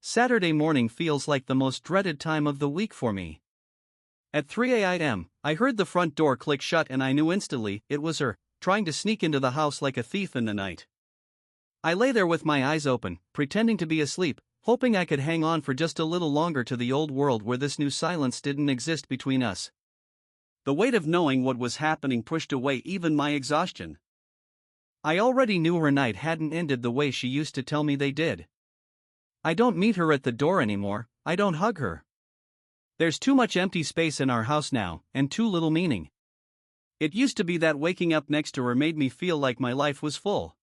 Saturday morning feels like the most dreaded time of the week for me. At 3 a.m., I heard the front door click shut and I knew instantly it was her, trying to sneak into the house like a thief in the night. I lay there with my eyes open, pretending to be asleep, hoping I could hang on for just a little longer to the old world where this new silence didn't exist between us. The weight of knowing what was happening pushed away even my exhaustion. I already knew her night hadn't ended the way she used to tell me they did. I don't meet her at the door anymore, I don't hug her. There's too much empty space in our house now, and too little meaning. It used to be that waking up next to her made me feel like my life was full.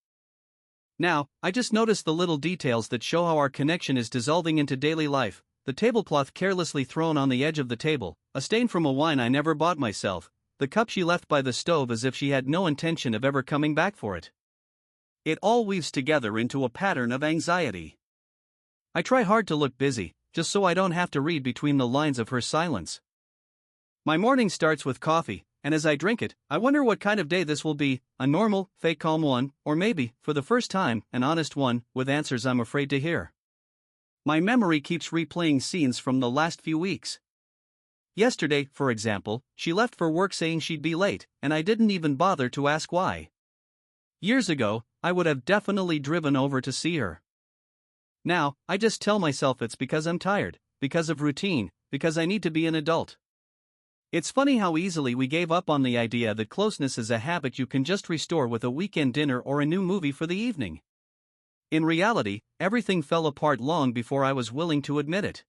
Now, I just notice the little details that show how our connection is dissolving into daily life: the tablecloth carelessly thrown on the edge of the table, a stain from a wine I never bought myself, the cup she left by the stove as if she had no intention of ever coming back for it. It all weaves together into a pattern of anxiety. I try hard to look busy, just so I don't have to read between the lines of her silence. My morning starts with coffee, and as I drink it, I wonder what kind of day this will be: a normal, fake calm one, or maybe, for the first time, an honest one, with answers I'm afraid to hear. My memory keeps replaying scenes from the last few weeks. Yesterday, for example, she left for work saying she'd be late, and I didn't even bother to ask why. Years ago, I would have definitely driven over to see her. Now, I just tell myself it's because I'm tired, because of routine, because I need to be an adult. It's funny how easily we gave up on the idea that closeness is a habit you can just restore with a weekend dinner or a new movie for the evening. In reality, everything fell apart long before I was willing to admit it.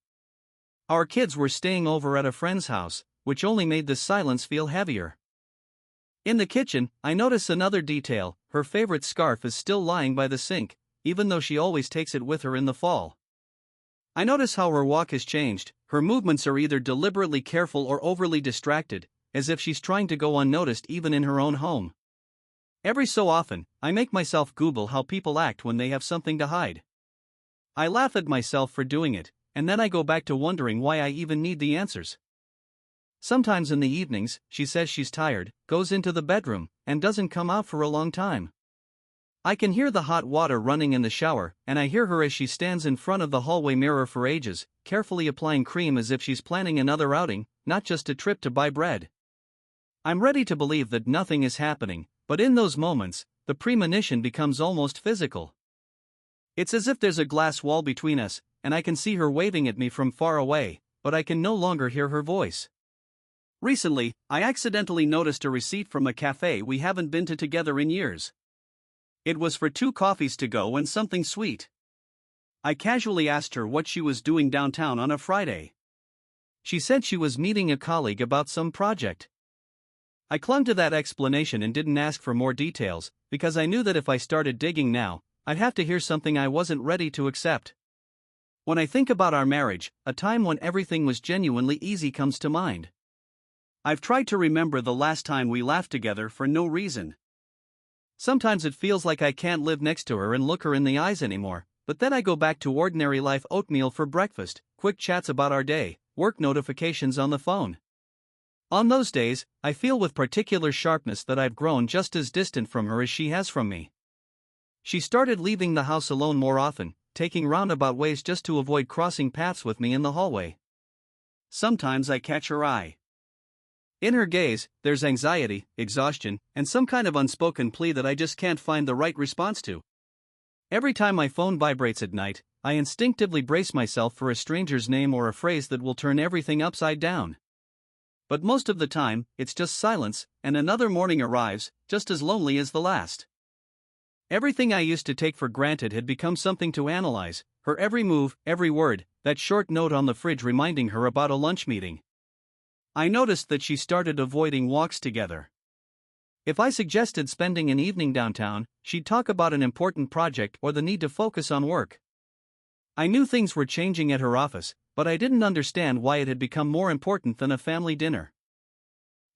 Our kids were staying over at a friend's house, which only made the silence feel heavier. In the kitchen, I notice another detail: her favorite scarf is still lying by the sink, even though she always takes it with her in the fall. I notice how her walk has changed. Her movements are either deliberately careful or overly distracted, as if she's trying to go unnoticed even in her own home. Every so often, I make myself Google how people act when they have something to hide. I laugh at myself for doing it, and then I go back to wondering why I even need the answers. Sometimes in the evenings, she says she's tired, goes into the bedroom, and doesn't come out for a long time. I can hear the hot water running in the shower, and I hear her as she stands in front of the hallway mirror for ages, carefully applying cream as if she's planning another outing, not just a trip to buy bread. I'm ready to believe that nothing is happening, but in those moments, the premonition becomes almost physical. It's as if there's a glass wall between us, and I can see her waving at me from far away, but I can no longer hear her voice. Recently, I accidentally noticed a receipt from a cafe we haven't been to together in years. It was for 2 coffees to go and something sweet. I casually asked her what she was doing downtown on a Friday. She said she was meeting a colleague about some project. I clung to that explanation and didn't ask for more details, because I knew that if I started digging now, I'd have to hear something I wasn't ready to accept. When I think about our marriage, a time when everything was genuinely easy comes to mind. I've tried to remember the last time we laughed together for no reason. Sometimes it feels like I can't live next to her and look her in the eyes anymore, but then I go back to ordinary life: oatmeal for breakfast, quick chats about our day, work notifications on the phone. On those days, I feel with particular sharpness that I've grown just as distant from her as she has from me. She started leaving the house alone more often, taking roundabout ways just to avoid crossing paths with me in the hallway. Sometimes I catch her eye. In her gaze, there's anxiety, exhaustion, and some kind of unspoken plea that I just can't find the right response to. Every time my phone vibrates at night, I instinctively brace myself for a stranger's name or a phrase that will turn everything upside down. But most of the time, it's just silence, and another morning arrives, just as lonely as the last. Everything I used to take for granted had become something to analyze: her every move, every word, that short note on the fridge reminding her about a lunch meeting. I noticed that she started avoiding walks together. If I suggested spending an evening downtown, she'd talk about an important project or the need to focus on work. I knew things were changing at her office, but I didn't understand why it had become more important than a family dinner.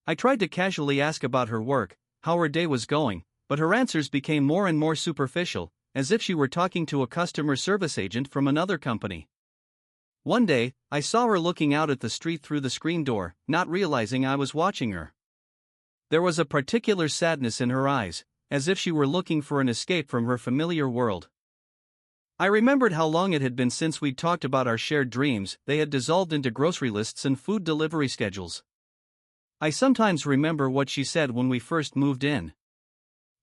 I tried to casually ask about her work, how her day was going, but her answers became more and more superficial, as if she were talking to a customer service agent from another company. One day, I saw her looking out at the street through the screen door, not realizing I was watching her. There was a particular sadness in her eyes, as if she were looking for an escape from her familiar world. I remembered how long it had been since we'd talked about our shared dreams. They had dissolved into grocery lists and food delivery schedules. I sometimes remember what she said when we first moved in.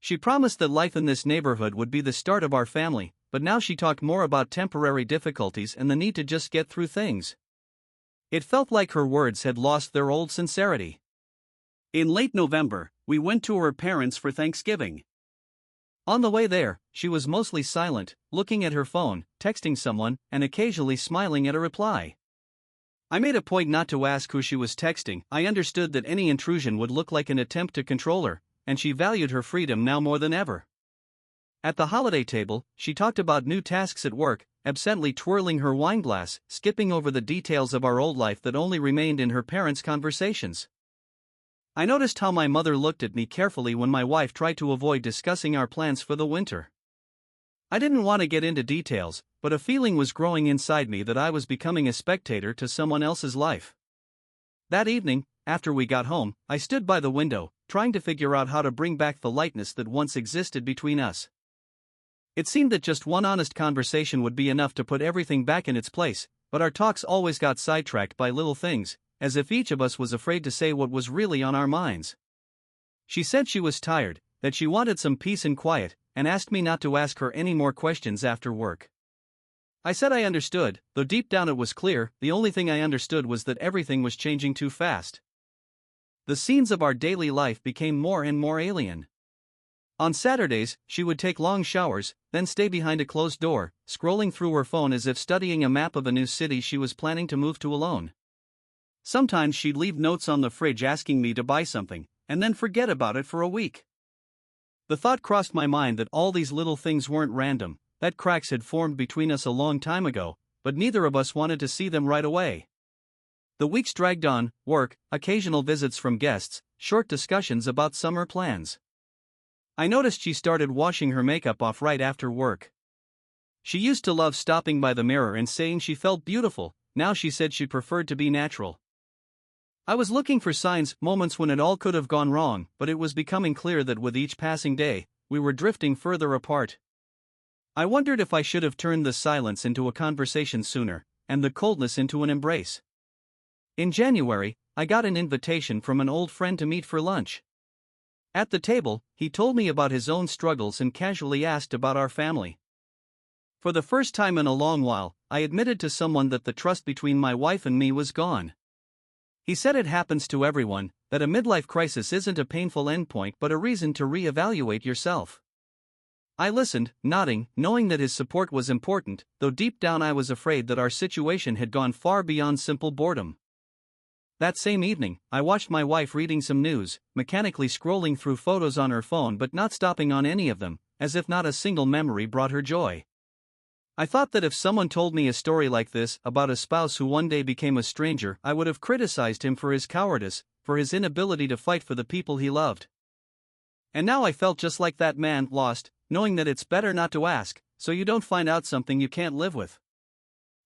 She promised that life in this neighborhood would be the start of our family, but now she talked more about temporary difficulties and the need to just get through things. It felt like her words had lost their old sincerity. In late November, we went to her parents for Thanksgiving. On the way there, she was mostly silent, looking at her phone, texting someone, and occasionally smiling at a reply. I made a point not to ask who she was texting. I understood that any intrusion would look like an attempt to control her, and she valued her freedom now more than ever. At the holiday table, she talked about new tasks at work, absently twirling her wine glass, skipping over the details of our old life that only remained in her parents' conversations. I noticed how my mother looked at me carefully when my wife tried to avoid discussing our plans for the winter. I didn't want to get into details, but a feeling was growing inside me that I was becoming a spectator to someone else's life. That evening, after we got home, I stood by the window, trying to figure out how to bring back the lightness that once existed between us. It seemed that just one honest conversation would be enough to put everything back in its place, but our talks always got sidetracked by little things, as if each of us was afraid to say what was really on our minds. She said she was tired, that she wanted some peace and quiet, and asked me not to ask her any more questions after work. I said I understood, though deep down it was clear. The only thing I understood was that everything was changing too fast. The scenes of our daily life became more and more alien. On Saturdays, she would take long showers, then stay behind a closed door, scrolling through her phone as if studying a map of a new city she was planning to move to alone. Sometimes she'd leave notes on the fridge asking me to buy something, and then forget about it for a week. The thought crossed my mind that all these little things weren't random, that cracks had formed between us a long time ago, but neither of us wanted to see them right away. The weeks dragged on: work, occasional visits from guests, short discussions about summer plans. I noticed she started washing her makeup off right after work. She used to love stopping by the mirror and saying she felt beautiful. Now she said she preferred to be natural. I was looking for signs, moments when it all could have gone wrong, but it was becoming clear that with each passing day, we were drifting further apart. I wondered if I should have turned the silence into a conversation sooner, and the coldness into an embrace. In January, I got an invitation from an old friend to meet for lunch. At the table, he told me about his own struggles and casually asked about our family. For the first time in a long while, I admitted to someone that the trust between my wife and me was gone. He said it happens to everyone, that a midlife crisis isn't a painful endpoint but a reason to re-evaluate yourself. I listened, nodding, knowing that his support was important, though deep down I was afraid that our situation had gone far beyond simple boredom. That same evening, I watched my wife reading some news, mechanically scrolling through photos on her phone but not stopping on any of them, as if not a single memory brought her joy. I thought that if someone told me a story like this, about a spouse who one day became a stranger, I would have criticized him for his cowardice, for his inability to fight for the people he loved. And now I felt just like that man, lost, knowing that it's better not to ask, so you don't find out something you can't live with.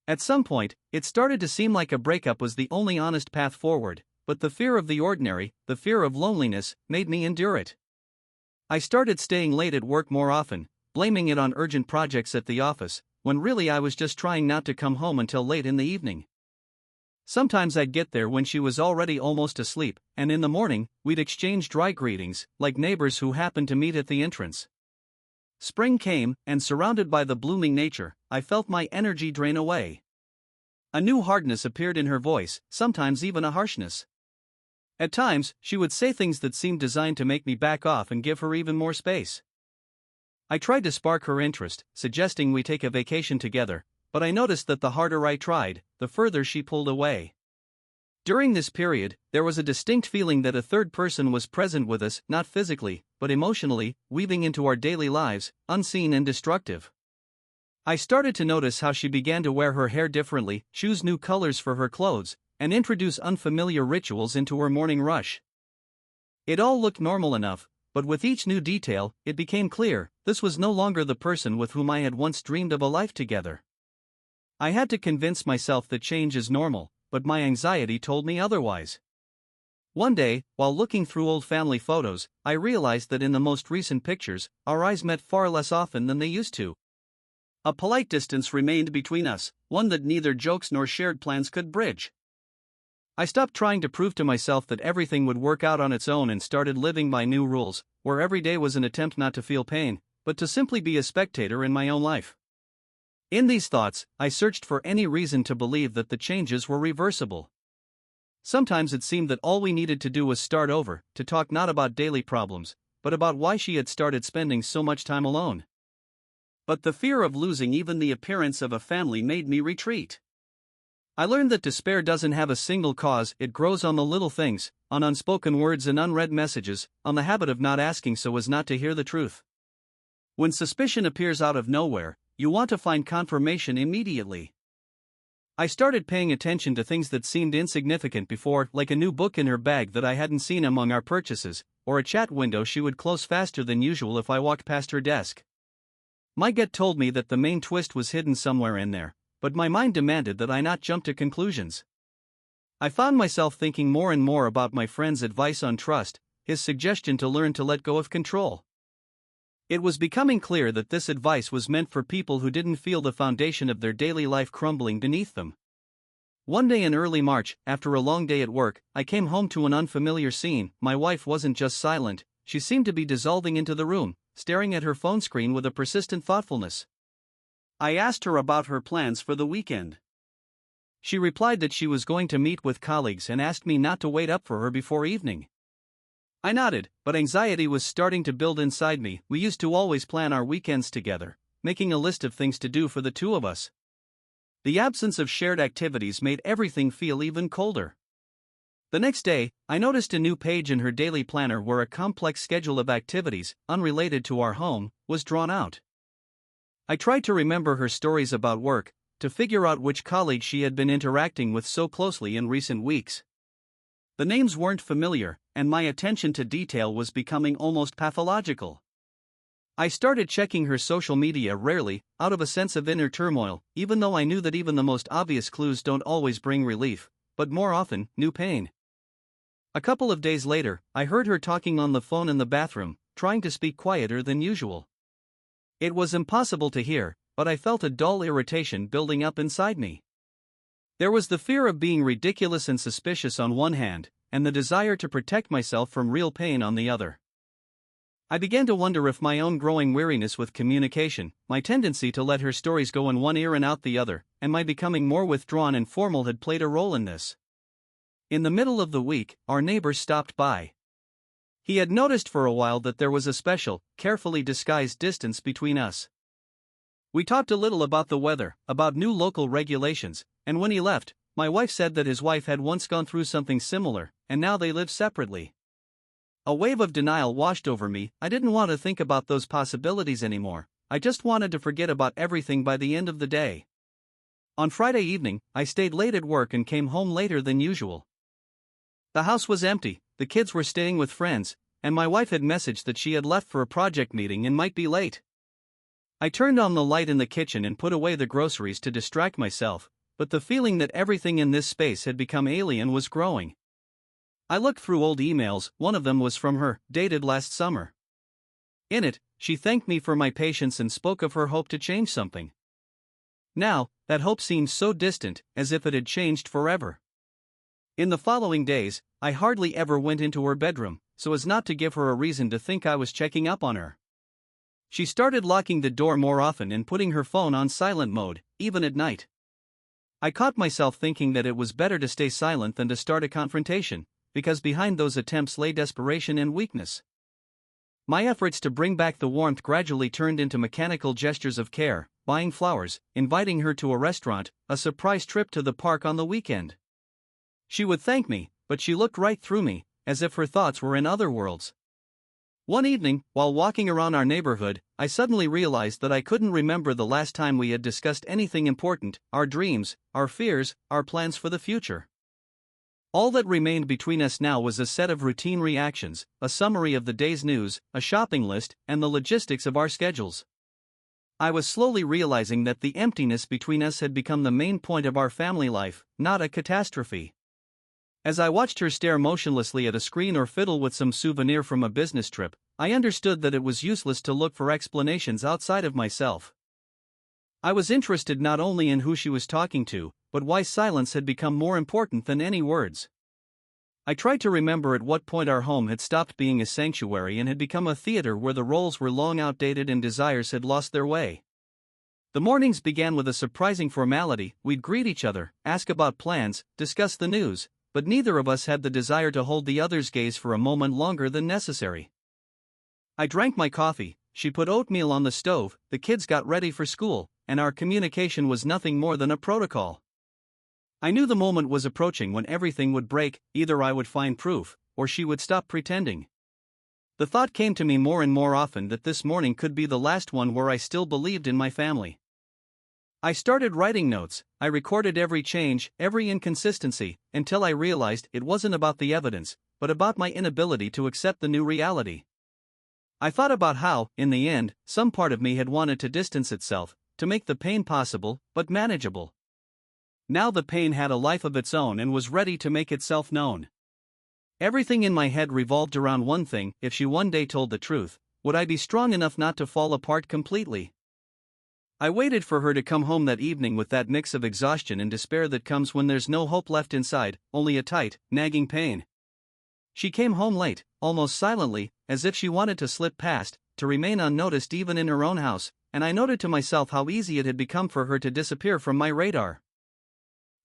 At some point, it started to seem like a breakup was the only honest path forward, but the fear of the ordinary, the fear of loneliness, made me endure it. I started staying late at work more often, blaming it on urgent projects at the office, when really I was just trying not to come home until late in the evening. Sometimes I'd get there when she was already almost asleep, and in the morning, we'd exchange dry greetings, like neighbors who happened to meet at the entrance. Spring came, and surrounded by the blooming nature, I felt my energy drain away. A new hardness appeared in her voice, sometimes even a harshness. At times, she would say things that seemed designed to make me back off and give her even more space. I tried to spark her interest, suggesting we take a vacation together, but I noticed that the harder I tried, the further she pulled away. During this period, there was a distinct feeling that a third person was present with us, not physically, but emotionally, weaving into our daily lives, unseen and destructive. I started to notice how she began to wear her hair differently, choose new colors for her clothes, and introduce unfamiliar rituals into her morning rush. It all looked normal enough, but with each new detail, it became clear, this was no longer the person with whom I had once dreamed of a life together. I had to convince myself that change is normal, but my anxiety told me otherwise. One day, while looking through old family photos, I realized that in the most recent pictures, our eyes met far less often than they used to. A polite distance remained between us, one that neither jokes nor shared plans could bridge. I stopped trying to prove to myself that everything would work out on its own and started living by new rules, where every day was an attempt not to feel pain, but to simply be a spectator in my own life. In these thoughts, I searched for any reason to believe that the changes were reversible. Sometimes it seemed that all we needed to do was start over, to talk not about daily problems, but about why she had started spending so much time alone. But the fear of losing even the appearance of a family made me retreat. I learned that despair doesn't have a single cause, it grows on the little things, on unspoken words and unread messages, on the habit of not asking so as not to hear the truth. When suspicion appears out of nowhere, you want to find confirmation immediately. I started paying attention to things that seemed insignificant before, like a new book in her bag that I hadn't seen among our purchases, or a chat window she would close faster than usual if I walked past her desk. My gut told me that the main twist was hidden somewhere in there, but my mind demanded that I not jump to conclusions. I found myself thinking more and more about my friend's advice on trust, his suggestion to learn to let go of control. It was becoming clear that this advice was meant for people who didn't feel the foundation of their daily life crumbling beneath them. One day in early March, after a long day at work, I came home to an unfamiliar scene. My wife wasn't just silent, she seemed to be dissolving into the room, staring at her phone screen with a persistent thoughtfulness. I asked her about her plans for the weekend. She replied that she was going to meet with colleagues and asked me not to wait up for her before evening. I nodded, but anxiety was starting to build inside me. We used to always plan our weekends together, making a list of things to do for the two of us. The absence of shared activities made everything feel even colder. The next day, I noticed a new page in her daily planner where a complex schedule of activities, unrelated to our home, was drawn out. I tried to remember her stories about work, to figure out which colleagues she had been interacting with so closely in recent weeks. The names weren't familiar, and my attention to detail was becoming almost pathological. I started checking her social media rarely, out of a sense of inner turmoil, even though I knew that even the most obvious clues don't always bring relief, but more often, new pain. A couple of days later, I heard her talking on the phone in the bathroom, trying to speak quieter than usual. It was impossible to hear, but I felt a dull irritation building up inside me. There was the fear of being ridiculous and suspicious on one hand, and the desire to protect myself from real pain on the other. I began to wonder if my own growing weariness with communication, my tendency to let her stories go in one ear and out the other, and my becoming more withdrawn and formal had played a role in this. In the middle of the week, our neighbor stopped by. He had noticed for a while that there was a special, carefully disguised distance between us. We talked a little about the weather, about new local regulations, and when he left, my wife said that his wife had once gone through something similar, and now they live separately. A wave of denial washed over me. I didn't want to think about those possibilities anymore. I just wanted to forget about everything by the end of the day. On Friday evening, I stayed late at work and came home later than usual. The house was empty, the kids were staying with friends, and my wife had messaged that she had left for a project meeting and might be late. I turned on the light in the kitchen and put away the groceries to distract myself, but the feeling that everything in this space had become alien was growing. I looked through old emails. One of them was from her, dated last summer. In it, she thanked me for my patience and spoke of her hope to change something. Now, that hope seemed so distant, as if it had changed forever. In the following days, I hardly ever went into her bedroom, so as not to give her a reason to think I was checking up on her. She started locking the door more often and putting her phone on silent mode, even at night. I caught myself thinking that it was better to stay silent than to start a confrontation, because behind those attempts lay desperation and weakness. My efforts to bring back the warmth gradually turned into mechanical gestures of care, buying flowers, inviting her to a restaurant, a surprise trip to the park on the weekend. She would thank me, but she looked right through me, as if her thoughts were in other worlds. One evening, while walking around our neighborhood, I suddenly realized that I couldn't remember the last time we had discussed anything important, our dreams, our fears, our plans for the future. All that remained between us now was a set of routine reactions, a summary of the day's news, a shopping list, and the logistics of our schedules. I was slowly realizing that the emptiness between us had become the main point of our family life, not a catastrophe. As I watched her stare motionlessly at a screen or fiddle with some souvenir from a business trip, I understood that it was useless to look for explanations outside of myself. I was interested not only in who she was talking to, but why silence had become more important than any words. I tried to remember at what point our home had stopped being a sanctuary and had become a theater where the roles were long outdated and desires had lost their way. The mornings began with a surprising formality. We'd greet each other, ask about plans, discuss the news, but neither of us had the desire to hold the other's gaze for a moment longer than necessary. I drank my coffee, she put oatmeal on the stove, the kids got ready for school, and our communication was nothing more than a protocol. I knew the moment was approaching when everything would break. Either I would find proof, or she would stop pretending. The thought came to me more and more often that this morning could be the last one where I still believed in my family. I started writing notes. I recorded every change, every inconsistency, until I realized it wasn't about the evidence, but about my inability to accept the new reality. I thought about how, in the end, some part of me had wanted to distance itself, to make the pain possible, but manageable. Now the pain had a life of its own and was ready to make itself known. Everything in my head revolved around one thing: if she one day told the truth, would I be strong enough not to fall apart completely? I waited for her to come home that evening with that mix of exhaustion and despair that comes when there's no hope left inside, only a tight, nagging pain. She came home late, almost silently, as if she wanted to slip past, to remain unnoticed even in her own house, and I noted to myself how easy it had become for her to disappear from my radar.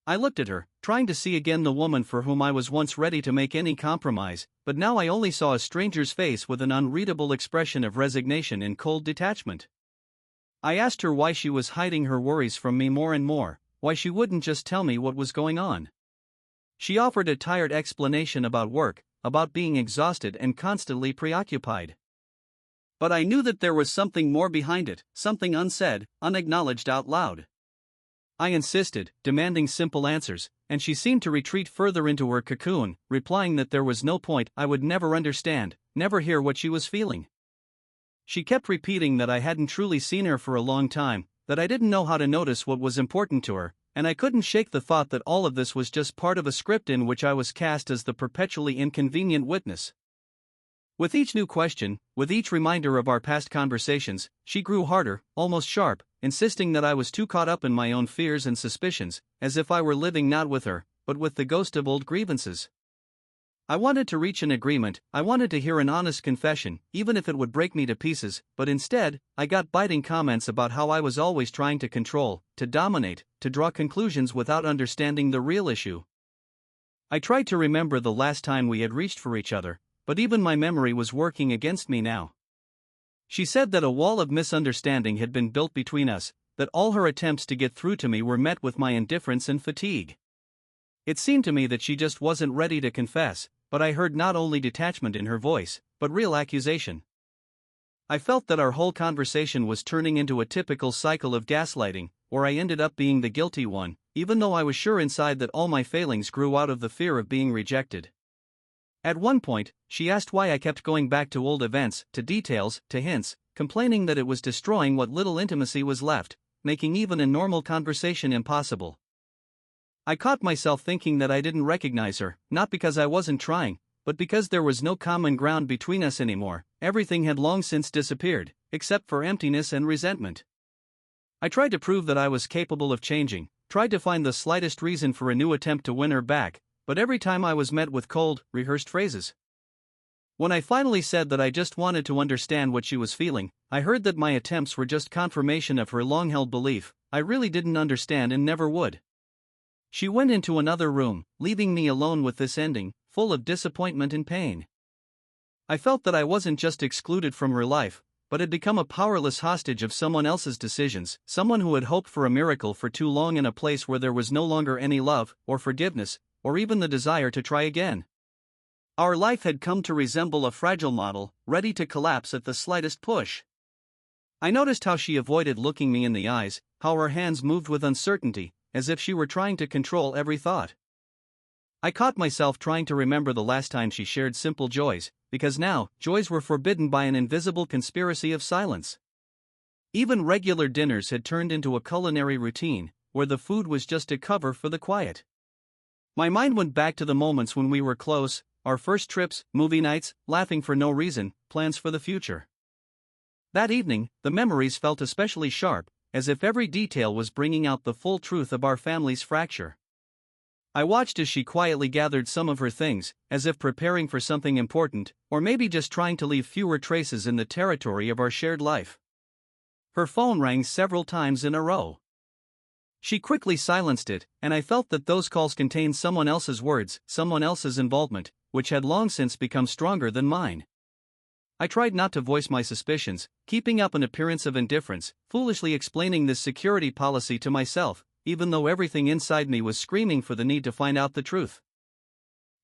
I looked at her, trying to see again the woman for whom I was once ready to make any compromise, but now I only saw a stranger's face with an unreadable expression of resignation and cold detachment. I asked her why she was hiding her worries from me more and more, why she wouldn't just tell me what was going on. She offered a tired explanation about work, about being exhausted and constantly preoccupied. But I knew that there was something more behind it, something unsaid, unacknowledged out loud. I insisted, demanding simple answers, and she seemed to retreat further into her cocoon, replying that there was no point. I would never understand, never hear what she was feeling. She kept repeating that I hadn't truly seen her for a long time, that I didn't know how to notice what was important to her, and I couldn't shake the thought that all of this was just part of a script in which I was cast as the perpetually inconvenient witness. With each new question, with each reminder of our past conversations, she grew harder, almost sharp, insisting that I was too caught up in my own fears and suspicions, as if I were living not with her, but with the ghost of old grievances. I wanted to reach an agreement. I wanted to hear an honest confession, even if it would break me to pieces, but instead, I got biting comments about how I was always trying to control, to dominate, to draw conclusions without understanding the real issue. I tried to remember the last time we had reached for each other, but even my memory was working against me now. She said that a wall of misunderstanding had been built between us, that all her attempts to get through to me were met with my indifference and fatigue. It seemed to me that she just wasn't ready to confess, but I heard not only detachment in her voice, but real accusation. I felt that our whole conversation was turning into a typical cycle of gaslighting, where I ended up being the guilty one, even though I was sure inside that all my failings grew out of the fear of being rejected. At one point, she asked why I kept going back to old events, to details, to hints, complaining that it was destroying what little intimacy was left, making even a normal conversation impossible. I caught myself thinking that I didn't recognize her, not because I wasn't trying, but because there was no common ground between us anymore. Everything had long since disappeared, except for emptiness and resentment. I tried to prove that I was capable of changing, tried to find the slightest reason for a new attempt to win her back, but every time I was met with cold, rehearsed phrases. When I finally said that I just wanted to understand what she was feeling, I heard that my attempts were just confirmation of her long-held belief: I really didn't understand and never would. She went into another room, leaving me alone with this ending, full of disappointment and pain. I felt that I wasn't just excluded from her life, but had become a powerless hostage of someone else's decisions, someone who had hoped for a miracle for too long in a place where there was no longer any love, or forgiveness, or even the desire to try again. Our life had come to resemble a fragile model, ready to collapse at the slightest push. I noticed how she avoided looking me in the eyes, how her hands moved with uncertainty, as if she were trying to control every thought. I caught myself trying to remember the last time she shared simple joys, because now, joys were forbidden by an invisible conspiracy of silence. Even regular dinners had turned into a culinary routine, where the food was just a cover for the quiet. My mind went back to the moments when we were close, our first trips, movie nights, laughing for no reason, plans for the future. That evening, the memories felt especially sharp, as if every detail was bringing out the full truth of our family's fracture. I watched as she quietly gathered some of her things, as if preparing for something important, or maybe just trying to leave fewer traces in the territory of our shared life. Her phone rang several times in a row. She quickly silenced it, and I felt that those calls contained someone else's words, someone else's involvement, which had long since become stronger than mine. I tried not to voice my suspicions, keeping up an appearance of indifference, foolishly explaining this security policy to myself, even though everything inside me was screaming for the need to find out the truth.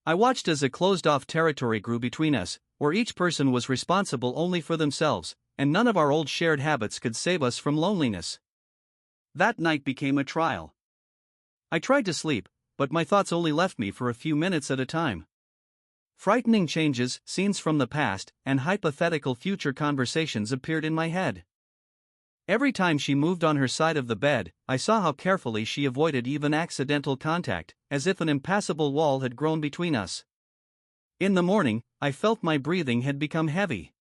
I watched as a closed-off territory grew between us, where each person was responsible only for themselves, and none of our old shared habits could save us from loneliness. That night became a trial. I tried to sleep, but my thoughts only left me for a few minutes at a time. Frightening changes, scenes from the past, and hypothetical future conversations appeared in my head. Every time she moved on her side of the bed, I saw how carefully she avoided even accidental contact, as if an impassable wall had grown between us. In the morning, I felt my breathing had become heavy.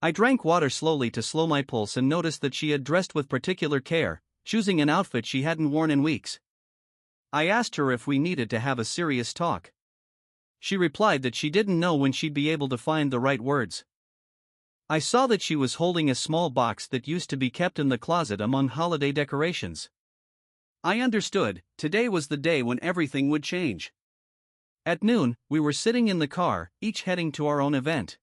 I drank water slowly to slow my pulse and noticed that she had dressed with particular care, choosing an outfit she hadn't worn in weeks. I asked her if we needed to have a serious talk. She replied that she didn't know when she'd be able to find the right words. I saw that she was holding a small box that used to be kept in the closet among holiday decorations. I understood, today was the day when everything would change. At noon, we were sitting in the car, each heading to our own event.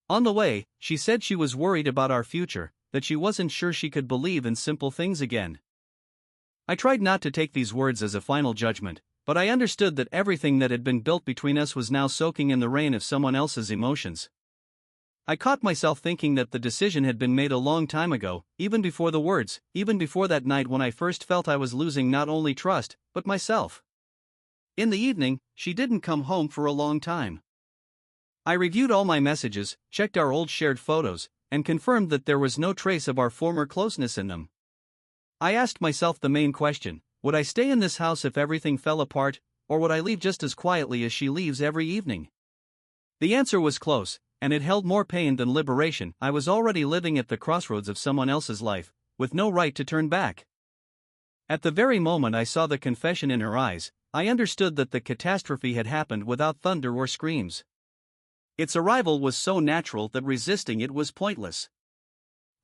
On the way, she said she was worried about our future, that she wasn't sure she could believe in simple things again. I tried not to take these words as a final judgment, but I understood that everything that had been built between us was now soaking in the rain of someone else's emotions. I caught myself thinking that the decision had been made a long time ago, even before the words, even before that night when I first felt I was losing not only trust, but myself. In the evening, she didn't come home for a long time. I reviewed all my messages, checked our old shared photos, and confirmed that there was no trace of our former closeness in them. I asked myself the main question: would I stay in this house if everything fell apart, or would I leave just as quietly as she leaves every evening? The answer was close, and it held more pain than liberation. I was already living at the crossroads of someone else's life, with no right to turn back. At the very moment I saw the confession in her eyes, I understood that the catastrophe had happened without thunder or screams. Its arrival was so natural that resisting it was pointless.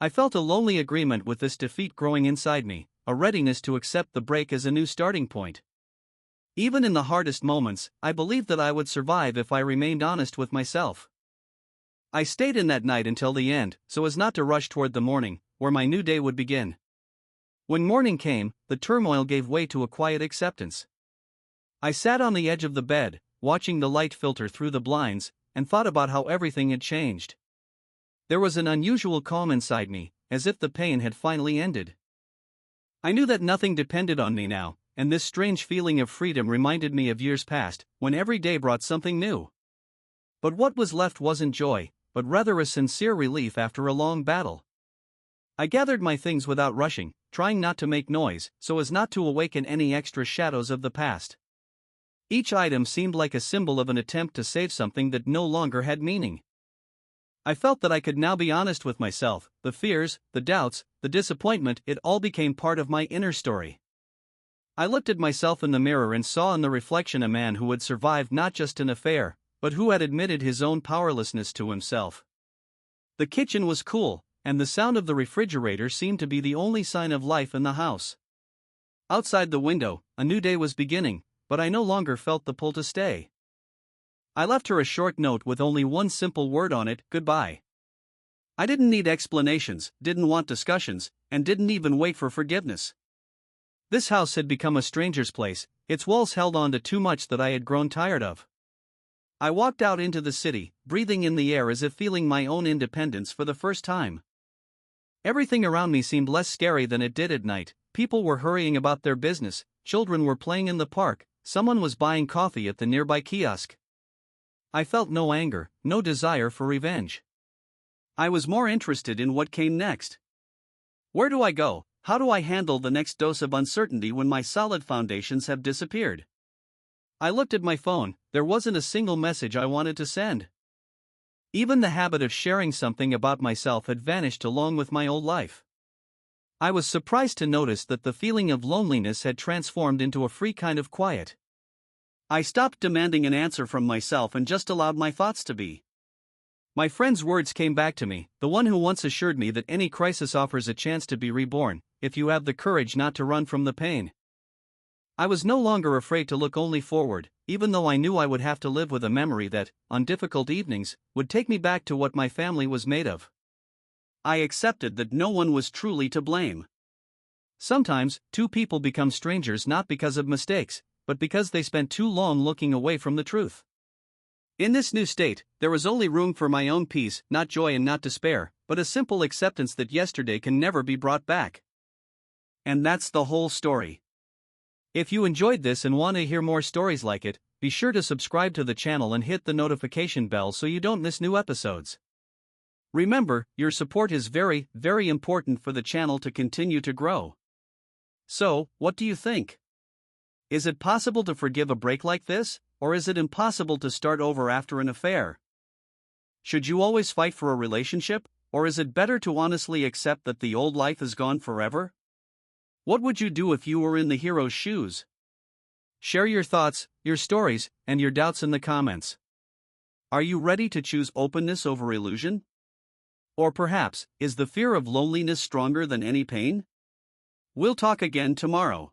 I felt a lonely agreement with this defeat growing inside me, a readiness to accept the break as a new starting point. Even in the hardest moments, I believed that I would survive if I remained honest with myself. I stayed in that night until the end, so as not to rush toward the morning, where my new day would begin. When morning came, the turmoil gave way to a quiet acceptance. I sat on the edge of the bed, watching the light filter through the blinds, and thought about how everything had changed. There was an unusual calm inside me, as if the pain had finally ended. I knew that nothing depended on me now, and this strange feeling of freedom reminded me of years past, when every day brought something new. But what was left wasn't joy, but rather a sincere relief after a long battle. I gathered my things without rushing, trying not to make noise, so as not to awaken any extra shadows of the past. Each item seemed like a symbol of an attempt to save something that no longer had meaning. I felt that I could now be honest with myself. The fears, the doubts, the disappointment, it all became part of my inner story. I looked at myself in the mirror and saw in the reflection a man who had survived not just an affair, but who had admitted his own powerlessness to himself. The kitchen was cool, and the sound of the refrigerator seemed to be the only sign of life in the house. Outside the window, a new day was beginning, but I no longer felt the pull to stay. I left her a short note with only one simple word on it: goodbye. I didn't need explanations, didn't want discussions, and didn't even wait for forgiveness. This house had become a stranger's place, its walls held on to too much that I had grown tired of. I walked out into the city, breathing in the air as if feeling my own independence for the first time. Everything around me seemed less scary than it did at night. People were hurrying about their business, children were playing in the park, someone was buying coffee at the nearby kiosk. I felt no anger, no desire for revenge. I was more interested in what came next. Where do I go? How do I handle the next dose of uncertainty when my solid foundations have disappeared? I looked at my phone. There wasn't a single message I wanted to send. Even the habit of sharing something about myself had vanished along with my old life. I was surprised to notice that the feeling of loneliness had transformed into a free kind of quiet. I stopped demanding an answer from myself and just allowed my thoughts to be. My friend's words came back to me, the one who once assured me that any crisis offers a chance to be reborn, if you have the courage not to run from the pain. I was no longer afraid to look only forward, even though I knew I would have to live with a memory that, on difficult evenings, would take me back to what my family was made of. I accepted that no one was truly to blame. Sometimes, two people become strangers not because of mistakes, but because they spent too long looking away from the truth. In this new state, there was only room for my own peace, not joy and not despair, but a simple acceptance that yesterday can never be brought back. And that's the whole story. If you enjoyed this and want to hear more stories like it, be sure to subscribe to the channel and hit the notification bell so you don't miss new episodes. Remember, your support is very, very important for the channel to continue to grow. So, what do you think? Is it possible to forgive a break like this, or is it impossible to start over after an affair? Should you always fight for a relationship, or is it better to honestly accept that the old life is gone forever? What would you do if you were in the hero's shoes? Share your thoughts, your stories, and your doubts in the comments. Are you ready to choose openness over illusion? Or perhaps, is the fear of loneliness stronger than any pain? We'll talk again tomorrow.